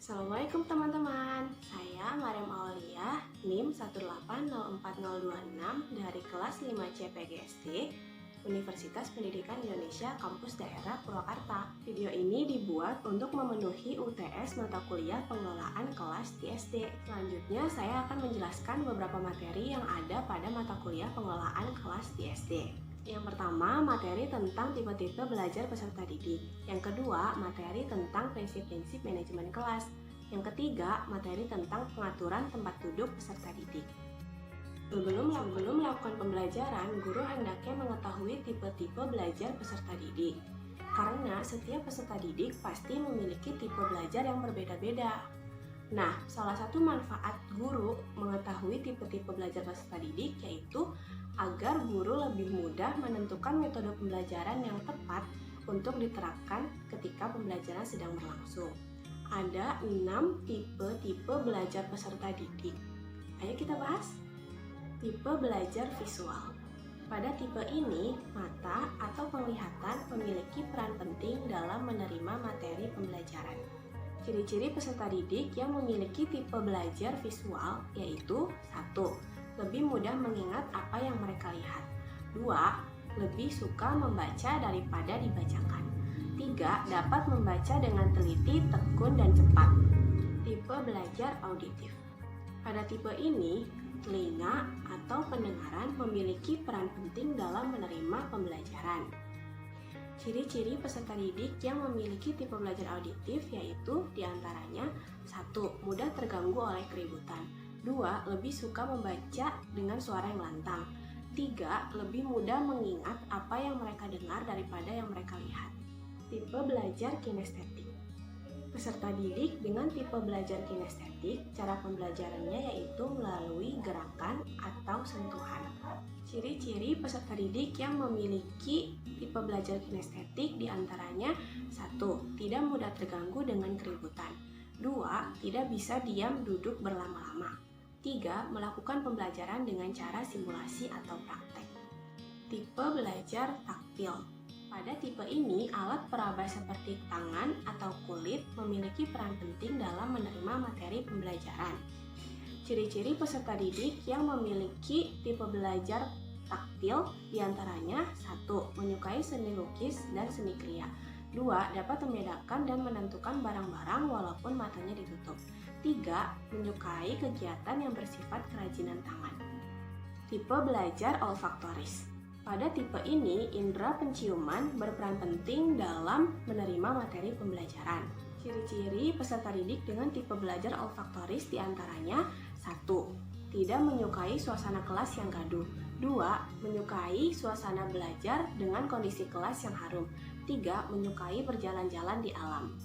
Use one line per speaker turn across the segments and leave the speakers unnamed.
Assalamualaikum teman-teman, saya Mariam Aulia, NIM 1804026 dari kelas 5 CPGSD, Universitas Pendidikan Indonesia Kampus Daerah Purwakarta. Video ini dibuat untuk memenuhi UTS mata kuliah pengelolaan kelas di SD. Selanjutnya saya akan menjelaskan beberapa materi yang ada pada mata kuliah pengelolaan kelas di SD. Yang pertama, materi tentang tipe-tipe belajar peserta didik. Yang kedua, materi tentang prinsip-prinsip manajemen kelas. Yang ketiga, materi tentang pengaturan tempat duduk peserta didik. Sebelum melakukan pembelajaran, guru hendaknya mengetahui tipe-tipe belajar peserta didik. Karena setiap peserta didik pasti memiliki tipe belajar yang berbeda-beda. Nah, salah satu manfaat guru mengetahui tipe-tipe belajar peserta didik yaitu agar guru lebih mudah menentukan metode pembelajaran yang tepat untuk diterapkan ketika pembelajaran sedang berlangsung. Ada 6 tipe belajar peserta didik. Ayo kita bahas. Tipe belajar visual. Pada tipe ini, mata atau penglihatan memiliki peran penting dalam menerima materi pembelajaran. Ciri-ciri peserta didik yang memiliki tipe belajar visual yaitu 1. Lebih mudah mengingat apa yang mereka lihat. 2. Lebih suka membaca daripada dibacakan. 3. Dapat membaca dengan teliti, tekun, dan cepat. Tipe belajar auditif. Pada tipe ini, telinga atau pendengaran memiliki peran penting dalam menerima pembelajaran. Ciri-ciri peserta didik yang memiliki tipe belajar auditif yaitu diantaranya 1. Mudah terganggu oleh keributan. 2. Lebih suka membaca dengan suara yang lantang. 3. Lebih mudah mengingat apa yang mereka dengar daripada yang mereka lihat. Tipe belajar kinestetik. Peserta didik dengan tipe belajar kinestetik, cara pembelajarannya yaitu melalui gerakan atau sentuhan. Ciri-ciri peserta didik yang memiliki tipe belajar kinestetik diantaranya 1. Tidak mudah terganggu dengan keributan. 2. Tidak bisa diam duduk berlama-lama. 3. Melakukan pembelajaran dengan cara simulasi atau praktek. Tipe belajar taktil. Pada tipe ini, alat peraba seperti tangan atau kulit memiliki peran penting dalam menerima materi pembelajaran. Ciri-ciri peserta didik yang memiliki tipe belajar taktil diantaranya 1. Menyukai seni lukis dan seni kriya. 2. Dapat membedakan dan menentukan barang-barang walaupun matanya ditutup. 3. Menyukai kegiatan yang bersifat kerajinan tangan. Tipe belajar olfaktoris. Pada tipe ini, indera penciuman berperan penting dalam menerima materi pembelajaran. Ciri-ciri peserta didik dengan tipe belajar olfaktoris diantaranya 1. Tidak menyukai suasana kelas yang gaduh. 2. Menyukai suasana belajar dengan kondisi kelas yang harum. 3. Menyukai berjalan-jalan di alam.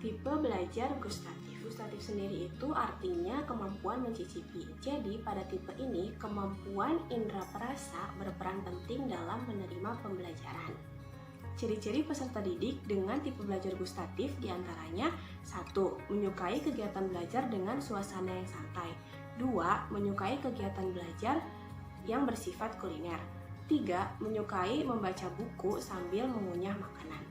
Tipe belajar gustatif. Gustatif sendiri itu artinya kemampuan mencicipi. Jadi pada tipe ini, kemampuan indera perasa berperan penting dalam menerima pembelajaran. Ciri-ciri peserta didik dengan tipe belajar gustatif diantaranya 1. Menyukai kegiatan belajar dengan suasana yang santai. 2. Menyukai kegiatan belajar yang bersifat kuliner. 3. Menyukai membaca buku sambil mengunyah makanan.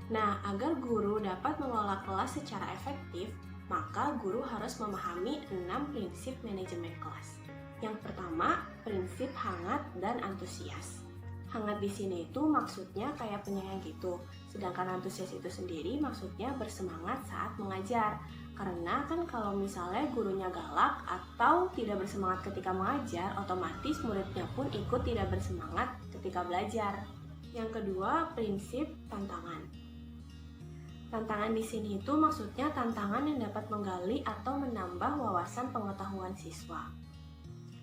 Nah, agar guru dapat mengelola kelas secara efektif, maka guru harus memahami 6 prinsip manajemen kelas. Yang pertama, prinsip hangat dan antusias. Hangat di sini itu maksudnya kayak penyayang gitu, sedangkan antusias itu sendiri maksudnya bersemangat saat mengajar. Karena kan kalau misalnya gurunya galak atau tidak bersemangat ketika mengajar, otomatis muridnya pun ikut tidak bersemangat ketika belajar. Yang kedua, prinsip tantangan. Tantangan di sini itu maksudnya tantangan yang dapat menggali atau menambah wawasan pengetahuan siswa.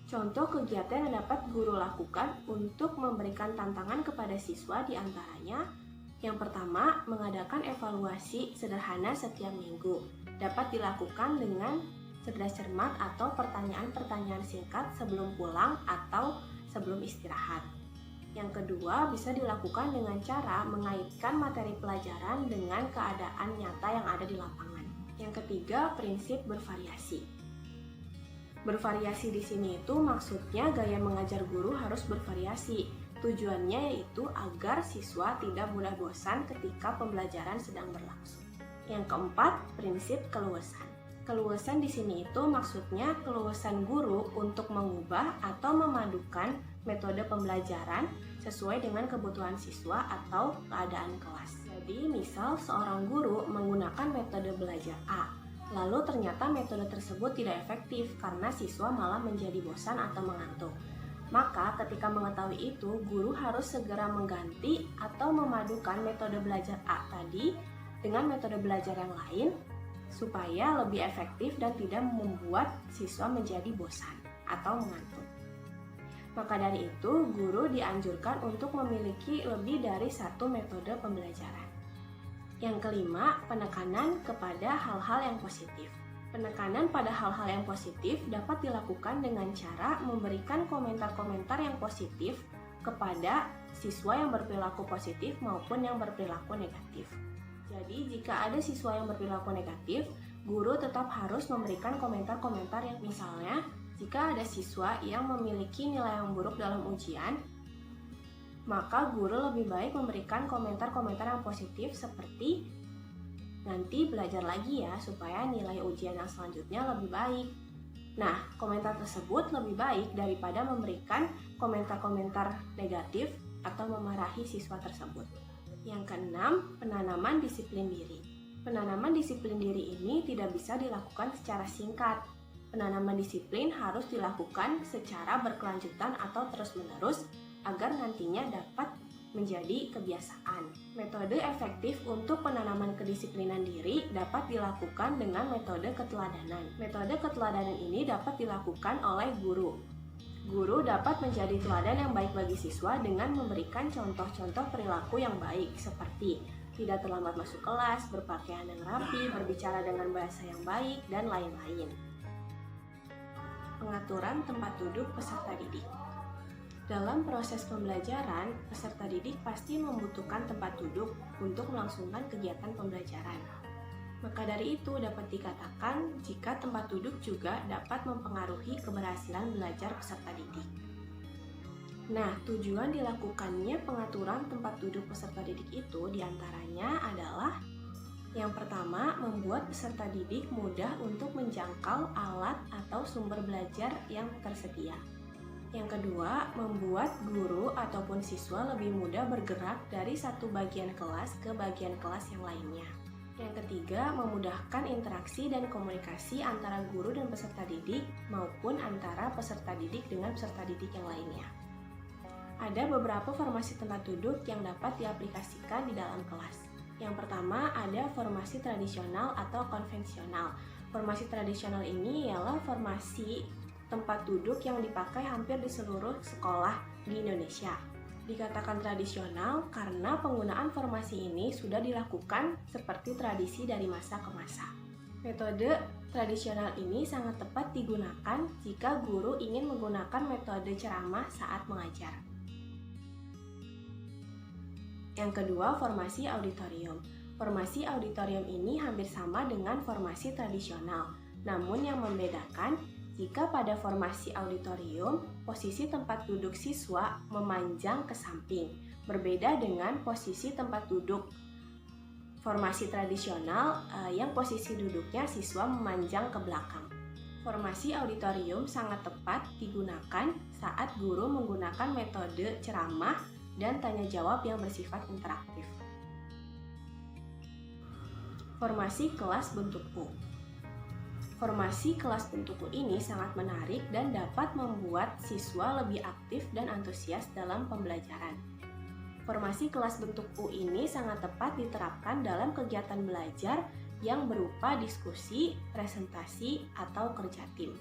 Contoh kegiatan yang dapat guru lakukan untuk memberikan tantangan kepada siswa diantaranya yang pertama, mengadakan evaluasi sederhana setiap minggu. Dapat dilakukan dengan cerdas cermat atau pertanyaan-pertanyaan singkat sebelum pulang atau sebelum istirahat. Yang kedua, bisa dilakukan dengan cara mengaitkan materi pelajaran dengan keadaan nyata yang ada di lapangan. Yang ketiga, prinsip bervariasi. Bervariasi di sini itu maksudnya gaya mengajar guru harus bervariasi. Tujuannya yaitu agar siswa tidak mudah bosan ketika pembelajaran sedang berlangsung. Yang keempat, prinsip keluasan. Keluasan di sini itu maksudnya keluasan guru untuk mengubah atau memadukan metode pembelajaran sesuai dengan kebutuhan siswa atau keadaan kelas. Jadi, misal seorang guru menggunakan metode belajar A, lalu ternyata metode tersebut tidak efektif karena siswa malah menjadi bosan atau mengantuk. Maka ketika mengetahui itu, guru harus segera mengganti atau memadukan metode belajar A tadi dengan metode belajar yang lain supaya lebih efektif dan tidak membuat siswa menjadi bosan atau mengantuk. Maka dari itu, guru dianjurkan untuk memiliki lebih dari satu metode pembelajaran. Yang kelima, penekanan kepada hal-hal yang positif. Penekanan pada hal-hal yang positif dapat dilakukan dengan cara memberikan komentar-komentar yang positif kepada siswa yang berperilaku positif maupun yang berperilaku negatif. Jadi, jika ada siswa yang berperilaku negatif, guru tetap harus memberikan komentar-komentar yang misalnya, jika ada siswa yang memiliki nilai yang buruk dalam ujian, maka guru lebih baik memberikan komentar-komentar yang positif seperti, nanti belajar lagi ya supaya nilai ujian yang selanjutnya lebih baik. Nah, komentar tersebut lebih baik daripada memberikan komentar-komentar negatif atau memarahi siswa tersebut. Yang keenam, penanaman disiplin diri. Penanaman disiplin diri ini tidak bisa dilakukan secara singkat. Penanaman disiplin harus dilakukan secara berkelanjutan atau terus-menerus agar nantinya dapat menjadi kebiasaan. Metode efektif untuk penanaman kedisiplinan diri dapat dilakukan dengan metode keteladanan. Metode keteladanan ini dapat dilakukan oleh guru. Guru dapat menjadi teladan yang baik bagi siswa dengan memberikan contoh-contoh perilaku yang baik seperti tidak terlambat masuk kelas, berpakaian yang rapi, berbicara dengan bahasa yang baik, dan lain-lain. Pengaturan tempat duduk peserta didik. Dalam proses pembelajaran, peserta didik pasti membutuhkan tempat duduk untuk melangsungkan kegiatan pembelajaran. Maka dari itu dapat dikatakan jika tempat duduk juga dapat mempengaruhi keberhasilan belajar peserta didik. Nah, tujuan dilakukannya pengaturan tempat duduk peserta didik itu diantaranya adalah yang pertama, membuat peserta didik mudah untuk menjangkau alat atau sumber belajar yang tersedia. Yang kedua, membuat guru ataupun siswa lebih mudah bergerak dari satu bagian kelas ke bagian kelas yang lainnya. Yang ketiga, memudahkan interaksi dan komunikasi antara guru dan peserta didik maupun antara peserta didik dengan peserta didik yang lainnya. Ada beberapa formasi tempat duduk yang dapat diaplikasikan di dalam kelas. Yang pertama, ada formasi tradisional atau konvensional. Formasi tradisional ini ialah formasi tempat duduk yang dipakai hampir di seluruh sekolah di Indonesia. Dikatakan tradisional karena penggunaan formasi ini sudah dilakukan seperti tradisi dari masa ke masa. Metode tradisional ini sangat tepat digunakan jika guru ingin menggunakan metode ceramah saat mengajar. Yang kedua, formasi auditorium. Formasi auditorium ini hampir sama dengan formasi tradisional, namun yang membedakan jika pada formasi auditorium, posisi tempat duduk siswa memanjang ke samping, berbeda dengan posisi tempat duduk formasi tradisional yang posisi duduknya siswa memanjang ke belakang. Formasi auditorium sangat tepat digunakan saat guru menggunakan metode ceramah dan tanya jawab yang bersifat interaktif. Formasi kelas bentuk U. Formasi kelas bentuk U ini sangat menarik dan dapat membuat siswa lebih aktif dan antusias dalam pembelajaran. Formasi kelas bentuk U ini sangat tepat diterapkan dalam kegiatan belajar yang berupa diskusi, presentasi, atau kerja tim.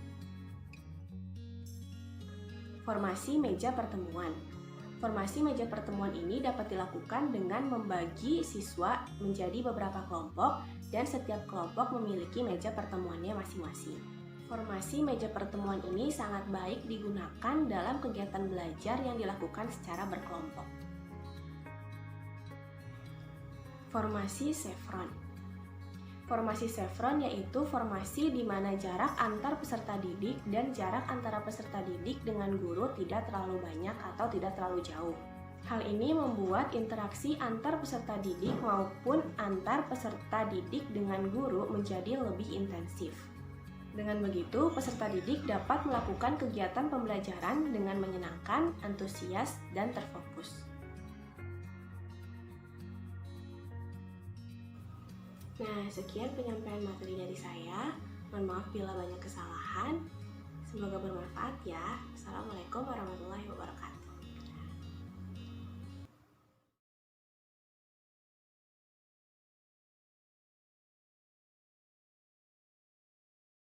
Formasi meja pertemuan. Formasi meja pertemuan ini dapat dilakukan dengan membagi siswa menjadi beberapa kelompok dan setiap kelompok memiliki meja pertemuannya masing-masing. Formasi meja pertemuan ini sangat baik digunakan dalam kegiatan belajar yang dilakukan secara berkelompok. Formasi chevron. Formasi chevron yaitu formasi di mana jarak antar peserta didik dan jarak antara peserta didik dengan guru tidak terlalu banyak atau tidak terlalu jauh. Hal ini membuat interaksi antar peserta didik maupun antar peserta didik dengan guru menjadi lebih intensif. Dengan begitu, peserta didik dapat melakukan kegiatan pembelajaran dengan menyenangkan, antusias, dan terfokus. Nah, sekian penyampaian materi dari saya. Mohon maaf bila banyak kesalahan. Semoga bermanfaat ya. Assalamualaikum warahmatullahi wabarakatuh.